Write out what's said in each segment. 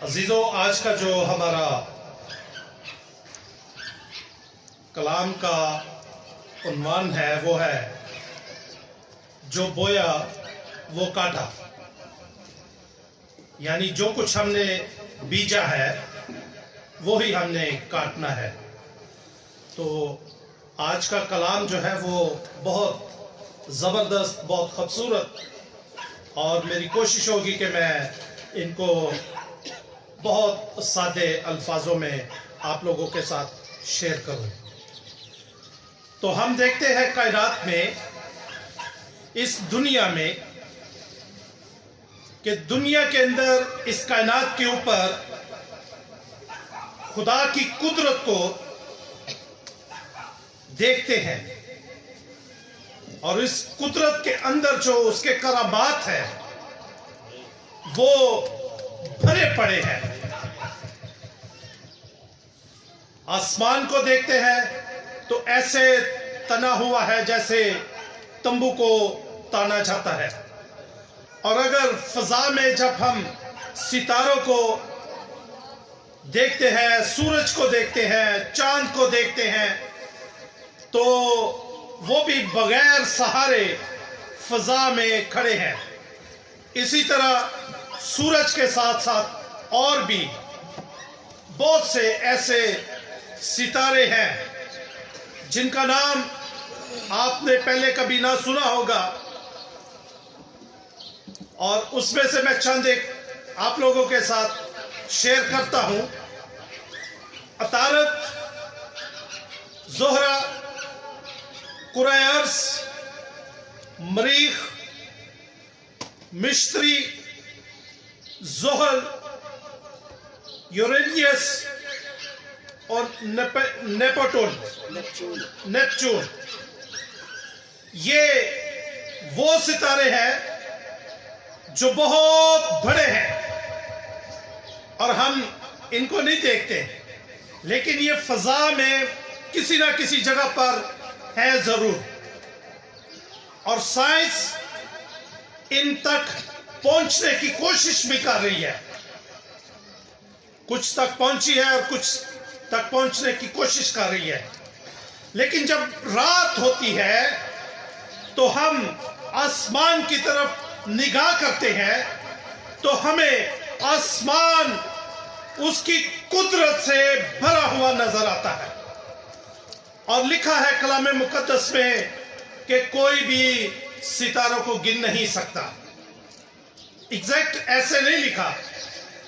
عزیزوں، آج کا جو ہمارا کلام کا عنوان ہے وہ ہے جو بویا وہ کاٹا، یعنی جو کچھ ہم نے بیجا ہے وہی ہم نے کاٹنا ہے۔ تو آج کا کلام جو ہے وہ بہت زبردست، بہت خوبصورت، اور میری کوشش ہوگی کہ میں ان کو بہت سادے الفاظوں میں آپ لوگوں کے ساتھ شیئر کروں۔ تو ہم دیکھتے ہیں کائنات میں، اس دنیا میں، کہ دنیا کے اندر، اس کائنات کے اوپر خدا کی قدرت کو دیکھتے ہیں، اور اس قدرت کے اندر جو اس کے کرامات ہیں وہ بھرے پڑے ہیں۔ آسمان کو دیکھتے ہیں تو ایسے تنا ہوا ہے جیسے تمبو کو تانا جاتا ہے، اور اگر فضا میں جب ہم ستاروں کو دیکھتے ہیں، سورج کو دیکھتے ہیں، چاند کو دیکھتے ہیں، تو وہ بھی بغیر سہارے فضا میں کھڑے ہیں۔ اسی طرح سورج کے ساتھ ساتھ اور بھی بہت سے ایسے ستارے ہیں جن کا نام آپ نے پہلے کبھی نہ سنا ہوگا، اور اس میں سے میں چند ایک آپ لوگوں کے ساتھ شیئر کرتا ہوں۔ عطارد، زہرہ، کرۂ ارض، مریخ، مشتری، زحل، یورینیس اور نیپچون، یہ وہ ستارے ہیں جو بہت بڑے ہیں اور ہم ان کو نہیں دیکھتے، لیکن یہ فضا میں کسی نہ کسی جگہ پر ہے ضرور، اور سائنس ان تک پہنچنے کی کوشش بھی کر رہی ہے۔ کچھ تک پہنچی ہے اور کچھ تک پہنچنے کی کوشش کر رہی ہے، لیکن جب رات ہوتی ہے تو ہم آسمان کی طرف نگاہ کرتے ہیں تو ہمیں آسمان اس کی قدرت سے بھرا ہوا نظر آتا ہے، اور لکھا ہے کلام مقدس میں کہ کوئی بھی ستاروں کو گن نہیں سکتا۔ ایگزیکٹ ایسے نہیں لکھا،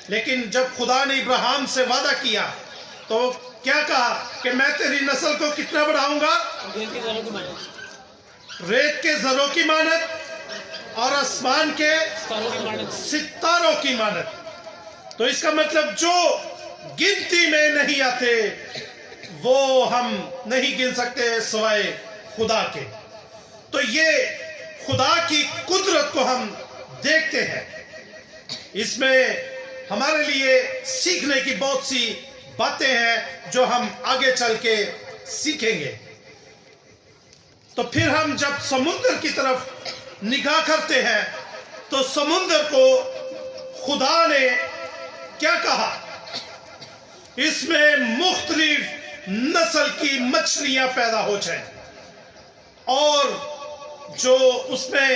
لیکن جب خدا نے ابراہیم سے وعدہ کیا تو کیا کہا کہ میں تیری نسل کو کتنا بڑھاؤں گا؟ ریت کے ذروں کی مانند اور آسمان کے ستاروں کی مانند۔ تو اس کا مطلب جو گنتی میں نہیں آتے وہ ہم نہیں گن سکتے سوائے خدا کے۔ تو یہ خدا کی قدرت کو ہم دیکھتے ہیں، اس میں ہمارے لیے سیکھنے کی بہت سی باتیں ہیں جو ہم آگے چل کے سیکھیں گے۔ تو پھر ہم جب سمندر کی طرف نگاہ کرتے ہیں تو سمندر کو خدا نے کیا کہا؟ اس میں مختلف نسل کی مچھلیاں پیدا ہو جائیں، اور جو اس میں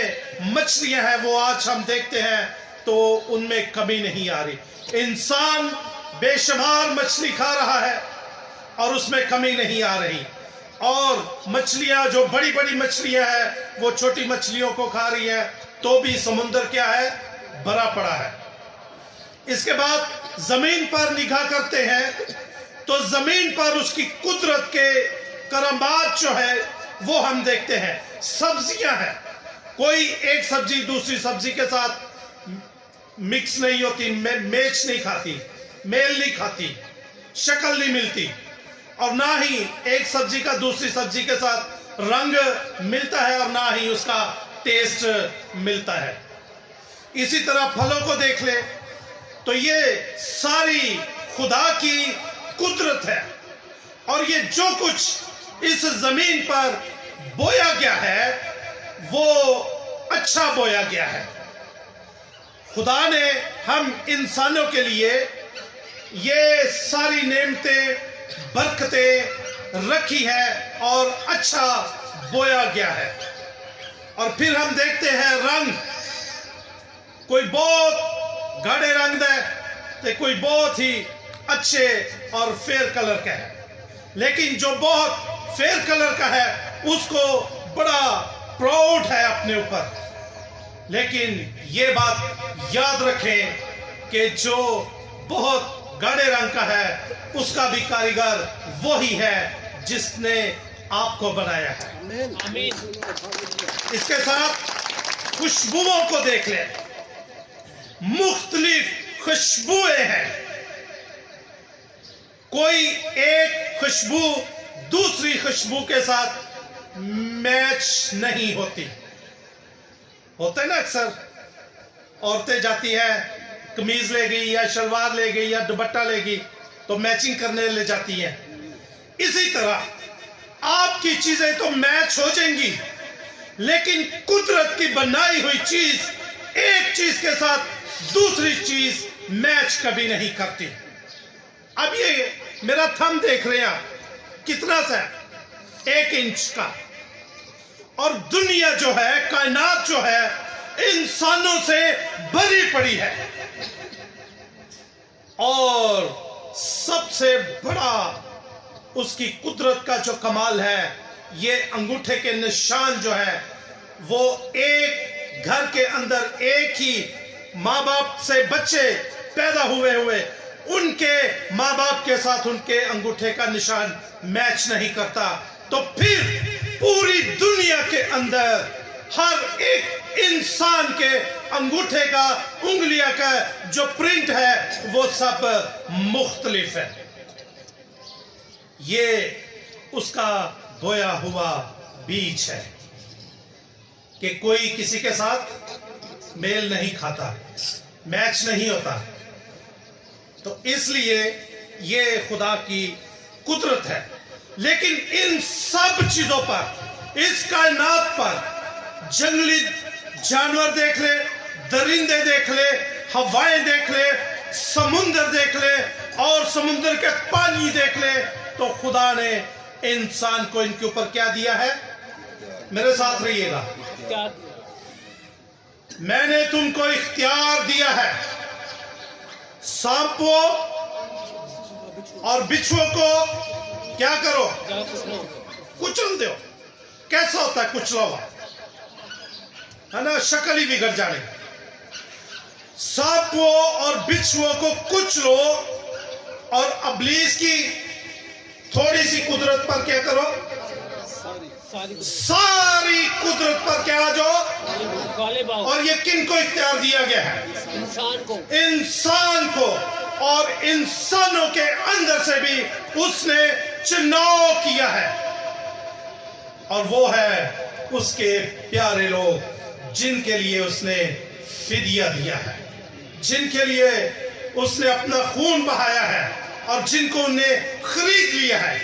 مچھلیاں ہیں وہ آج ہم دیکھتے ہیں تو ان میں کمی نہیں آ رہی۔ انسان بے شمار مچھلی کھا رہا ہے اور اس میں کمی نہیں آ رہی، اور مچھلیاں جو بڑی بڑی مچھلیاں ہیں وہ چھوٹی مچھلیوں کو کھا رہی ہیں، تو بھی سمندر کیا ہے؟ بھرا پڑا ہے۔ اس کے بعد زمین پر نگاہ کرتے ہیں تو زمین پر اس کی قدرت کے کرامات جو ہے وہ ہم دیکھتے ہیں۔ سبزیاں ہیں، کوئی ایک سبزی دوسری سبزی کے ساتھ مکس نہیں ہوتی، میچ نہیں کھاتی، میل نہیں کھاتی، شکل نہیں ملتی، اور نہ ہی ایک سبزی کا دوسری سبزی کے ساتھ رنگ ملتا ہے اور نہ ہی اس کا ٹیسٹ ملتا ہے۔ اسی طرح پھلوں کو دیکھ لیں تو یہ ساری خدا کی قدرت ہے، اور یہ جو کچھ اس زمین پر بویا گیا ہے وہ اچھا بویا گیا ہے۔ خدا نے ہم انسانوں کے لیے یہ ساری نعمتیں برکتیں رکھی ہے اور اچھا بویا گیا ہے. اور پھر ہم دیکھتے ہیں رنگ, کوئی بہت گاڑے رنگ ہے تو کوئی بہت ہی اچھے اور فیئر کلر کا ہے. لیکن جو بہت فیئر کلر کا ہے اس کو بڑا پراؤڈ ہے اپنے اوپر. لیکن یہ بات یاد رکھیں کہ جو بہت گاڑے رنگ کا ہے اس کا بھی کاریگر وہی ہے جس نے آپ کو بنایا ہے. اس کے ساتھ خوشبوؤں کو دیکھ لیں. مختلف خوشبوئیں ہیں. کوئی ایک خوشبو دوسری خوشبو کے ساتھ میچ نہیں ہوتی. ہوتا ہے نا, اکثر عورتیں جاتی ہیں, قمیض لے گئی یا شلوار لے گئی یا دوپٹہ لے گئی تو میچنگ کرنے لے جاتی ہیں. اسی طرح آپ کی چیزیں تو میچ ہو جائیں گی, لیکن قدرت کی بنائی ہوئی چیز ایک چیز کے ساتھ دوسری چیز میچ کبھی نہیں کرتی. اب یہ میرا تھم دیکھ رہے ہیں کتنا سا, 1 انچ کا. اور دنیا جو ہے, کائنات جو ہے, انسانوں سے بھری پڑی ہے. اور سب سے بڑا اس کی قدرت کا جو کمال ہے, یہ انگوٹھے کے نشان جو ہے وہ ایک گھر کے اندر ایک ہی ماں باپ سے بچے پیدا ہوئے ان کے ماں باپ کے ساتھ ان کے انگوٹھے کا نشان میچ نہیں کرتا. تو پھر پوری دنیا کے اندر ہر ایک انسان کے انگوٹھے کا, انگلیاں کا جو پرنٹ ہے وہ سب مختلف ہے. یہ اس کا بویا ہوا بیج ہے کہ کوئی کسی کے ساتھ میل نہیں کھاتا, میچ نہیں ہوتا. تو اس لیے یہ خدا کی قدرت ہے. لیکن ان سب چیزوں پر, اس کائنات پر, جنگلی جانور دیکھ لے, درندے دیکھ لے, ہوائیں دیکھ لے, سمندر دیکھ لے اور سمندر کے پانی دیکھ لے, تو خدا نے انسان کو ان کے اوپر کیا دیا ہے؟ میرے ساتھ رہیے گا. میں نے تم کو اختیار دیا ہے, سانپوں اور بچھو کو کیا کرو؟ کچل دو. کیسا ہوتا ہے کچلا ہوا, ہے نا, شکل ہی بگڑ جانے. سانپوں اور بچھو کو کچلو اور ابلیس کی تھوڑی سی قدرت پر کیا کرو؟ ساری قدرت پر کیا جو. اور یہ کن کو اختیار دیا گیا ہے؟ انسان کو. اور انسانوں کے اندر سے بھی اس نے چناؤ کیا ہے, اور وہ ہے اس کے پیارے لوگ جن کے لیے اس نے فدیہ دیا ہے, جن کے لیے اس نے اپنا خون بہایا ہے, اور جن کو انہیں خرید لیا ہے.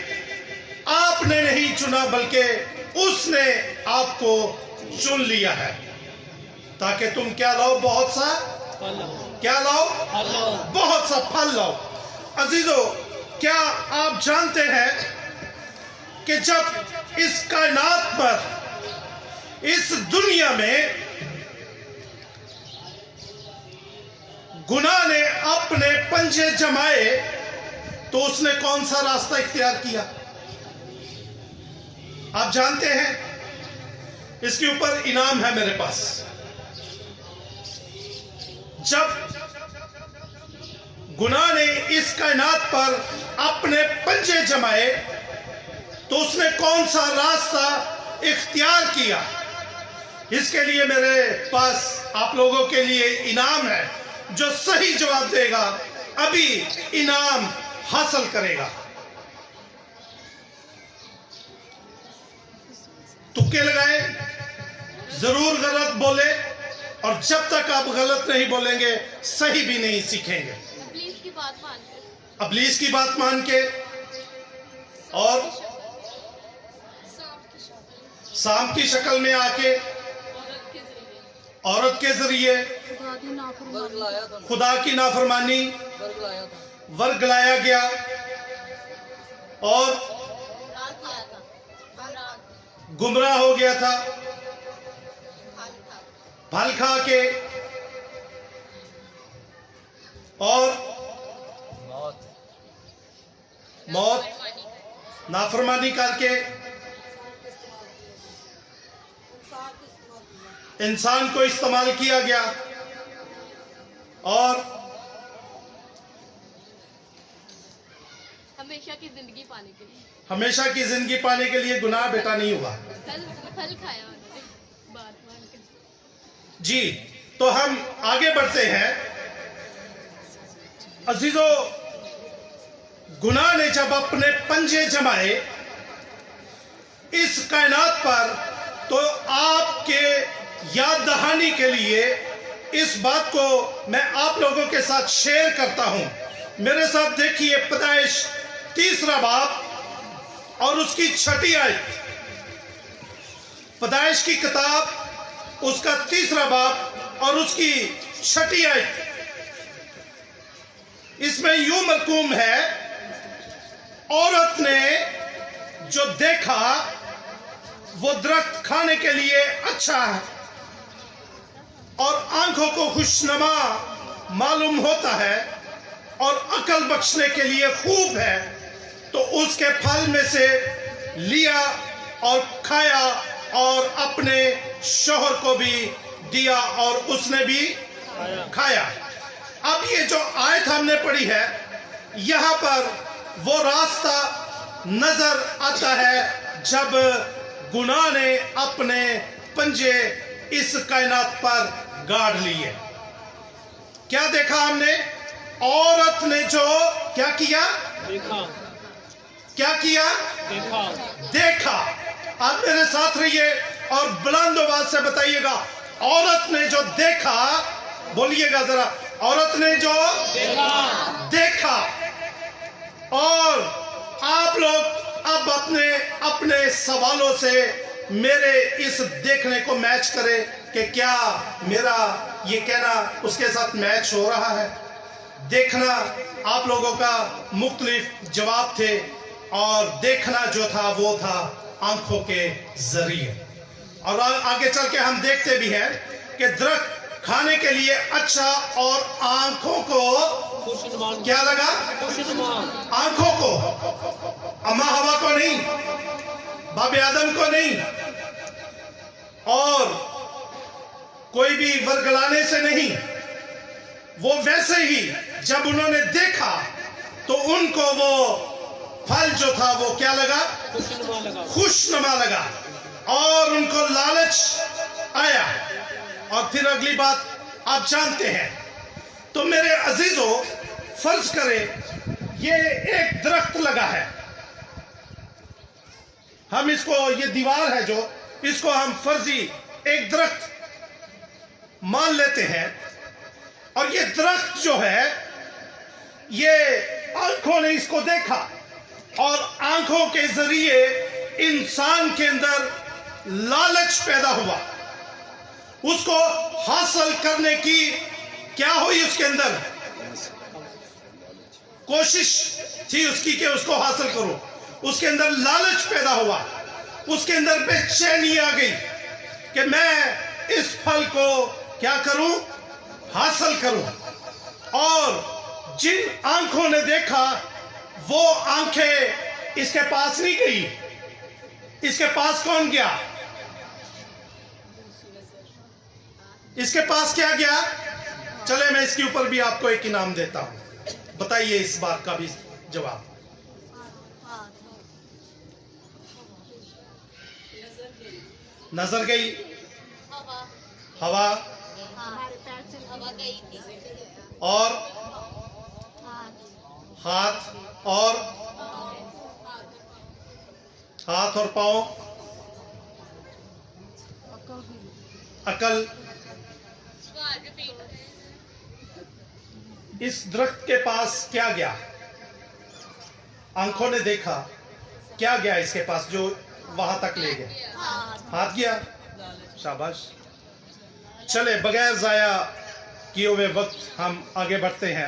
آپ نے نہیں چنا بلکہ اس نے آپ کو چن لیا ہے, تاکہ تم کیا لاؤ؟ بہت سا کیا لاؤ؟ بہت سا پھل لاؤ. عزیزو, کیا آپ جانتے ہیں کہ جب اس کائنات پر, اس دنیا میں گناہ نے اپنے پنجے جمائے تو اس نے کون سا راستہ اختیار کیا؟ آپ جانتے ہیں, اس کے اوپر انعام ہے میرے پاس. جب گناہ نے اس کائنات پر اپنے پنجے جمائے تو اس نے کون سا راستہ اختیار کیا؟ اس کے لیے میرے پاس آپ لوگوں کے لیے انعام ہے. جو صحیح جواب دے گا ابھی انعام حاصل کرے گا. تکے لگائیں, ضرور غلط بولے, اور جب تک آپ غلط نہیں بولیں گے صحیح بھی نہیں سیکھیں گے. ابلیس کی بات مان کے اور سانپ کی شکل میں آ کے عورت کے ذریعے خدا کی نافرمانی ورگلایا گیا اور گمراہ ہو گیا تھا، پھل کھا کے اور موت نافرمانی کر کے انسان کو استعمال کیا گیا اور ہمیشہ کی زندگی پانے کے لیے ہمیشہ کی زندگی پانے کے لیے گناہ بیٹا نہیں ہوا۔ پھل کھایا انہوں نے بات مان کے۔ جی تو ہم آگے بڑھتے ہیں۔ عزیزو، گناہ نے جب اپنے پنجے جمائے اس کائنات پر، تو آپ کے یاد دہانی کے لیے اس بات کو میں آپ لوگوں کے ساتھ شیئر کرتا ہوں۔ میرے ساتھ دیکھیے پیدائش 3 باب اور اس کی 6 آیت۔ پیدائش کی کتاب اس کا 3 باب اور اس کی 6 آیت۔ اس میں یوں مرقوم ہے، عورت نے جو دیکھا وہ درخت کھانے کے لیے اچھا ہے اور آنکھوں کو خوشنما معلوم ہوتا ہے اور عقل بخشنے کے لیے خوب ہے، تو اس کے پھل میں سے لیا اور کھایا اور اپنے شوہر کو بھی دیا اور اس نے بھی کھایا۔ اب یہ جو آیت ہم نے پڑھی ہے، یہاں پر وہ راستہ نظر آتا ہے جب گناہ نے اپنے پنجے اس کائنات پر گاڑ لیے۔ کیا دیکھا ہم نے؟ عورت نے جو کیا کیا؟ کیا کیا؟ دیکھا۔ آپ میرے ساتھ رہیے اور بلند آواز سے بتائیے گا، عورت نے جو دیکھا، بولیے گا ذرا، عورت نے جو دیکھا۔ اور آپ لوگ اب اپنے سوالوں سے میرے اس دیکھنے کو میچ کریں کہ کیا میرا یہ کہنا اس کے ساتھ میچ ہو رہا ہے؟ دیکھنا آپ لوگوں کا مختلف جواب تھے، اور دیکھنا جو تھا وہ تھا آنکھوں کے ذریعے۔ اور آگے چل کے ہم دیکھتے بھی ہیں کہ درخت کھانے کے لیے اچھا اور آنکھوں کو کیا لگا؟ آنکھوں کو، اماں ہوا کو نہیں، باب آدم کو نہیں، اور کوئی بھی ورگلانے سے نہیں۔ وہ ویسے ہی جب انہوں نے دیکھا تو ان کو وہ پھل جو تھا وہ کیا لگا؟ خوشنما لگا، اور ان کو لالچ آیا۔ اور پھر اگلی بات آپ جانتے ہیں۔ تو میرے عزیزو، فرض کریں یہ ایک درخت لگا ہے، ہم اس کو، یہ دیوار ہے جو، اس کو ہم فرضی ایک درخت مان لیتے ہیں، اور یہ درخت جو ہے، یہ آنکھوں نے اس کو دیکھا اور آنکھوں کے ذریعے انسان کے اندر لالچ پیدا ہوا، اس کو حاصل کرنے کی کیا ہوئی؟ اس کے اندر کوشش تھی اس کی کہ اس کو حاصل کرو، اس کے اندر لالچ پیدا ہوا، اس کے اندر بے چینی آ گئی کہ میں اس پھل کو کیا کروں؟ حاصل کروں۔ اور جن آنکھوں نے دیکھا وہ آنکھیں اس کے پاس نہیں گئی، اس کے پاس کون گیا؟ اس کے پاس کیا گیا؟ چلے میں اس کے اوپر بھی آپ کو ایک انعام دیتا ہوں، بتائیے اس بات کا بھی جواب۔ نظر گئی، ہوا، اور ہاتھ اور پاؤں، عقل۔ اس درخت کے پاس کیا گیا؟ آنکھوں نے دیکھا، کیا گیا اس کے پاس جو وہاں تک لے گیا؟ ہاتھ گیا۔ شاباش۔ چلے بغیر ضائع کیے ہوئے وقت ہم آگے بڑھتے ہیں۔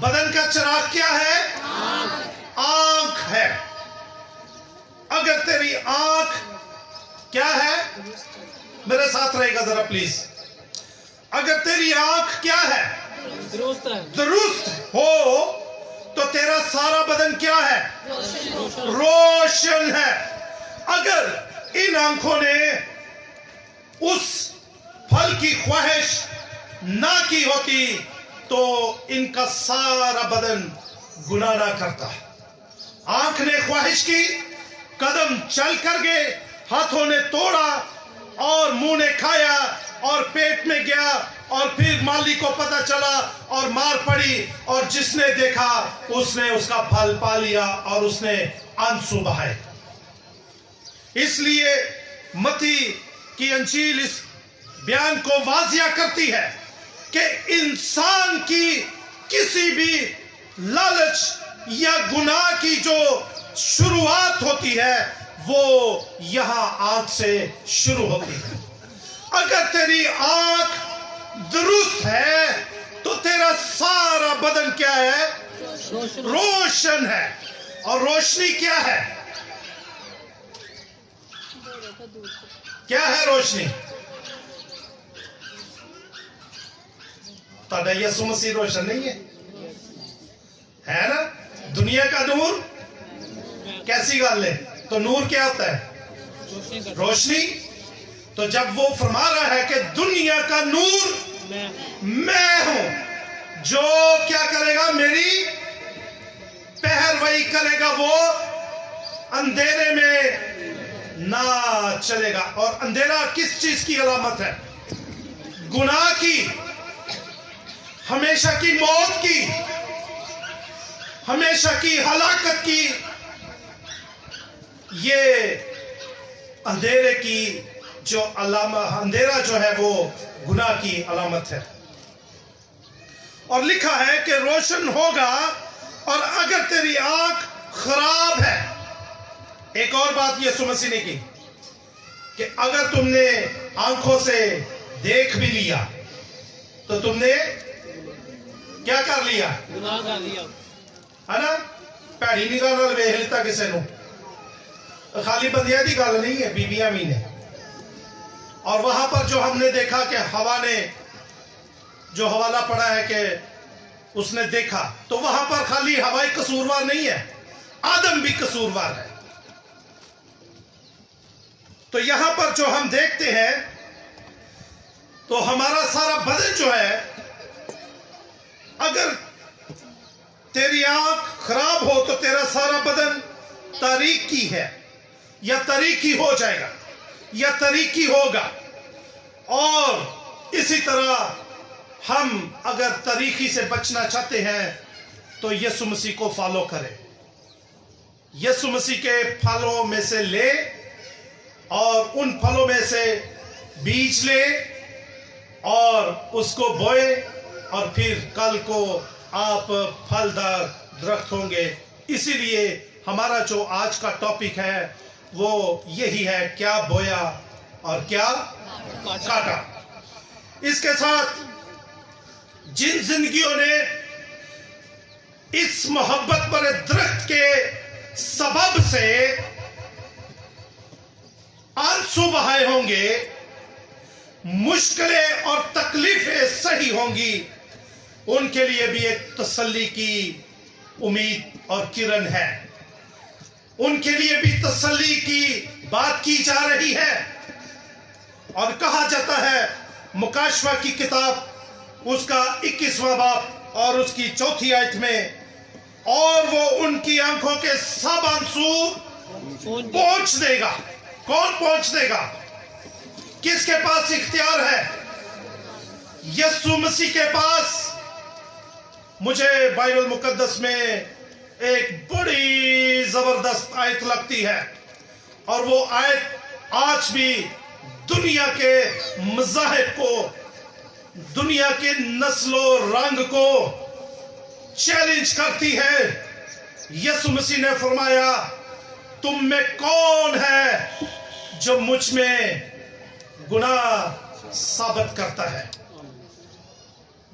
بدن کا چراغ کیا ہے؟ آنکھ ہے. اگر تیری آنکھ کیا ہے؟ میرے ساتھ رہے گا ذرا پلیز. اگر تیری آنکھ کیا ہے؟ درست ہو تو تیرا سارا بدن کیا ہے؟ روشن ہے. اگر ان آنکھوں نے اس پھل کی خواہش نہ کی ہوتی تو ان کا سارا بدن گناہ نہ کرتا. آنکھ نے خواہش کی، قدم چل کر گئے، ہاتھوں نے توڑا اور منہ نے کھایا اور پیٹ میں گیا اور پھر مالی کو پتہ چلا اور مار پڑی اور جس نے دیکھا اس نے اس کا پھل پا لیا اور اس نے آنسو بہائے. اس لیے متی کی انجیل اس بیان کو واضح کرتی ہے کہ انسان کی کسی بھی لالچ یا گناہ کی جو شروعات ہوتی ہے وہ یہاں آنکھ سے شروع ہوتی ہے. اگر تیری آنکھ درست ہے تو تیرا سارا بدن کیا ہے؟ روشن ہے. اور روشنی کیا ہے؟ کیا ہے روشنی؟ تھوڑا یسوع مسیح روشن نہیں ہے نا؟ دنیا کا نور کیسی گل ہے؟ تو نور کیا ہوتا ہے؟ روشنی. تو جب وہ فرما رہا ہے کہ دنیا کا نور میں ہوں، جو کیا کرے گا؟ میری پیروی کرے گا وہ اندھیرے میں نہ چلے گا. اور اندھیرا کس چیز کی علامت ہے؟ گناہ کی، ہمیشہ کی موت کی، ہمیشہ کی ہلاکت کی. یہ اندھیرے کی جو علامت، اندھیرا جو ہے وہ گناہ کی علامت ہے. اور لکھا ہے کہ روشن ہوگا. اور اگر تیری آنکھ خراب ہے، ایک اور بات یسوع مسیح نے کی کہ اگر تم نے آنکھوں سے دیکھ بھی لیا تو تم نے کیا کر لیا؟ گناہ کر لیا ہے نا. پیڑی نگاہ نال ویکھ لیتا کسے نو، خالی بندیاں دی گل نہیں ہے، بیبیاں بھی نے. اور وہاں پر جو ہم نے دیکھا کہ ہوا نے جو حوالہ پڑا ہے کہ اس نے دیکھا، تو وہاں پر خالی ہوا ہی قصوروار نہیں ہے، آدم بھی قصوروار ہے. تو یہاں پر جو ہم دیکھتے ہیں تو ہمارا سارا بدن جو ہے، اگر تیری آنکھ خراب ہو تو تیرا سارا بدن تاریکی ہے یا تاریکی ہو جائے گا یا تاریکی ہوگا. اور اسی طرح ہم اگر تاریکی سے بچنا چاہتے ہیں تو یسوع مسیح کو فالو کریں. یسوع مسیح کے پھلوں میں سے لے اور ان پھلوں میں سے بیج لے اور اس کو بوئے اور پھر کل کو آپ پھلدار درخت ہوں گے. اسی لیے ہمارا جو آج کا ٹاپک ہے وہ یہی ہے، کیا بویا اور کیا کاٹا. اس کے ساتھ جن زندگیوں نے اس محبت پر درخت کے سبب سے آنسو بہائے ہوں گے، مشکلیں اور تکلیفیں سہی ہوں گی، ان کے لیے بھی ایک تسلی کی امید اور کرن ہے. ان کے لیے بھی تسلی کی بات کی جا رہی ہے. اور کہا جاتا ہے مکاشفہ کی کتاب اس کا 21واں باب اور اس کی 4 آیت میں، اور وہ ان کی آنکھوں کے سب آنسو پوچھ دے گا. کون پوچھ دے گا؟ کس کے پاس اختیار ہے؟ یسوع مسیح کے پاس. مجھے بائبل مقدس میں ایک بڑی زبردست آیت لگتی ہے، اور وہ آیت آج بھی دنیا کے مذاہب کو، دنیا کے نسل و رنگ کو چیلنج کرتی ہے. یسوع مسیح نے فرمایا، تم میں کون ہے جو مجھ میں گناہ ثابت کرتا ہے؟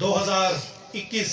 2021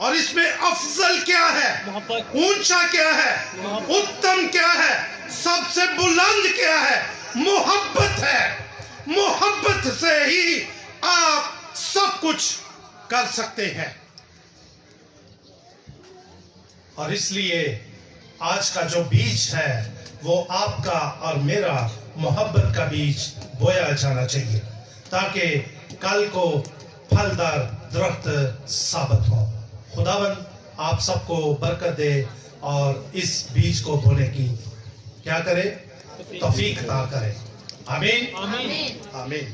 اور اس میں افضل کیا ہے, محبت اونچا کیا ہے, اتم کیا ہے, سب سے بلند کیا ہے, محبت ہے. محبت سے ہی آپ سب کچھ کر سکتے ہیں. اور اس لیے آج کا جو بیج ہے وہ آپ کا اور میرا محبت کا بیج بویا جانا چاہیے تاکہ کل کو پھلدار درخت ثابت ہو. خداوند آپ سب کو برکت دے اور اس بیج کو بونے کی کیا کرے, توفیق عطا کرے. آمین آمین. آمین. آمین.